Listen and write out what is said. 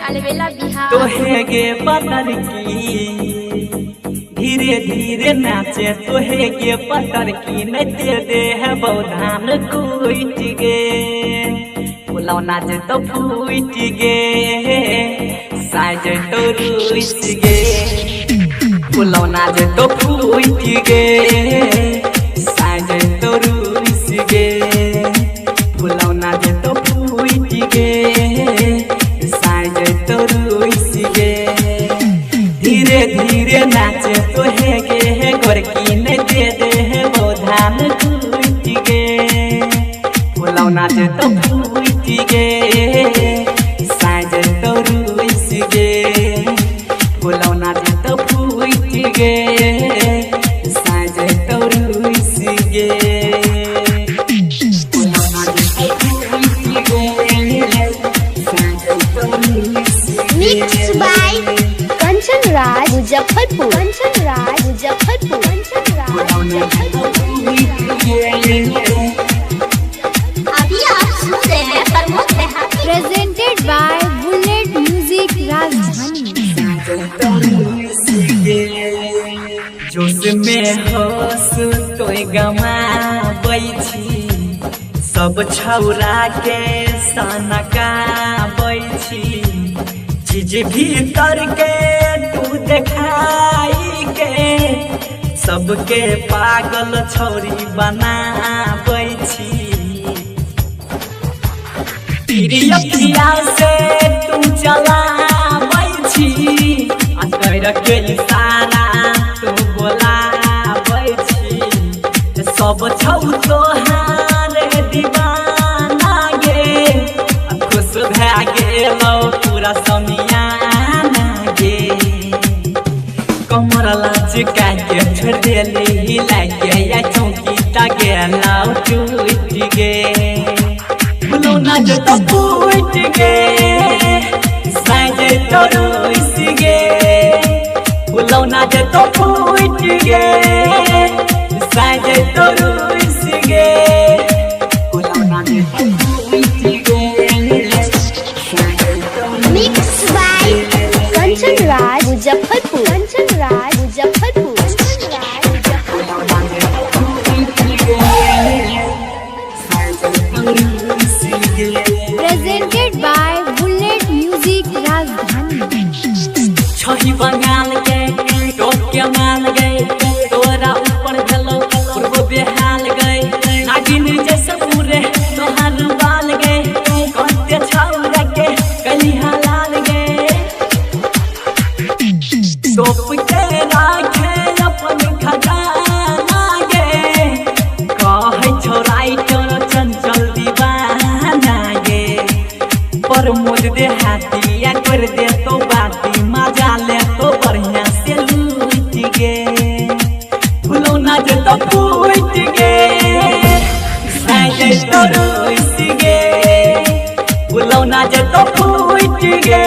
अलवेला बिहार तोहे गे पतर की धीरे धीरे नाचे तोहे गे पतर की नचे दे है बौधान कुट गे पुलाव नाचे तो फूट गे साज तो रुस गे पुलाव नाचे तो फूट गे साज तो रुस गे पुलाव नाचे तो फूट गे साज तो रुस गे धीरे धीरे नाचे तोहे गे है गोरकी ने दे दे है बौधान कुट गे पुलाव नाचे तो फूट गे साज तो रुस गे पुलाव नाचे तो फूट गे साज तो रुस गे पुलाव नाचे तो फूट गे साज तो रुस मिक्स बाय कंचन राज मुजफ्फरपुर कंचन राज मुजफ्फरपुर कंचन राज अभी आप सुन रहे हैं प्रमोद देहाती प्रेजेंटेड बाय बुलेट म्यूजिक राजधानी जोश में होश तोय गमाबै छी सब छौरा के सनकाबै छी चीज भीतर के तू देखाई के सबके पागल छौरी बनाबै छी तेरी अखिया से तू चलाबै छी कर के इशारा तू बोलाबै छी सब छौ तोहार दीवाना गे खुश भए गेलौ पूरा समियाना गे कमर लचका के छोड़ देली लागे या चौकी ता गेलौ टूट गे पुलाव नाचे तो फूट गे साज तो रुस गे पुलाव नाचे तो फूट गे साज तो रुस गे पुलाव नाचे तो फूट गे mix by Kanchan Raj Muzaffarpur Kanchan Raj Muzaffarpur Kanchan Raj Muzaffarpur presented by bullet music राजधानी छही बंगाल के टोप के माल गए तोरा ऊपर भेलो पूर्व बेहाल गए नागिन जैसे पूरे तोहार बाल गए कहते छौरा के कली हलाल गए टोप के राखे अपन खजाना गे कहै छोराई तोर चंचल दीवाना गे प्रमोद देहातिया कर दे तो बाती मजा ले तो बढ़िया से लूट गे पुलाव नाचे तो फूट गे साज तो रुस गे पुलाव नाचे तो फूट गे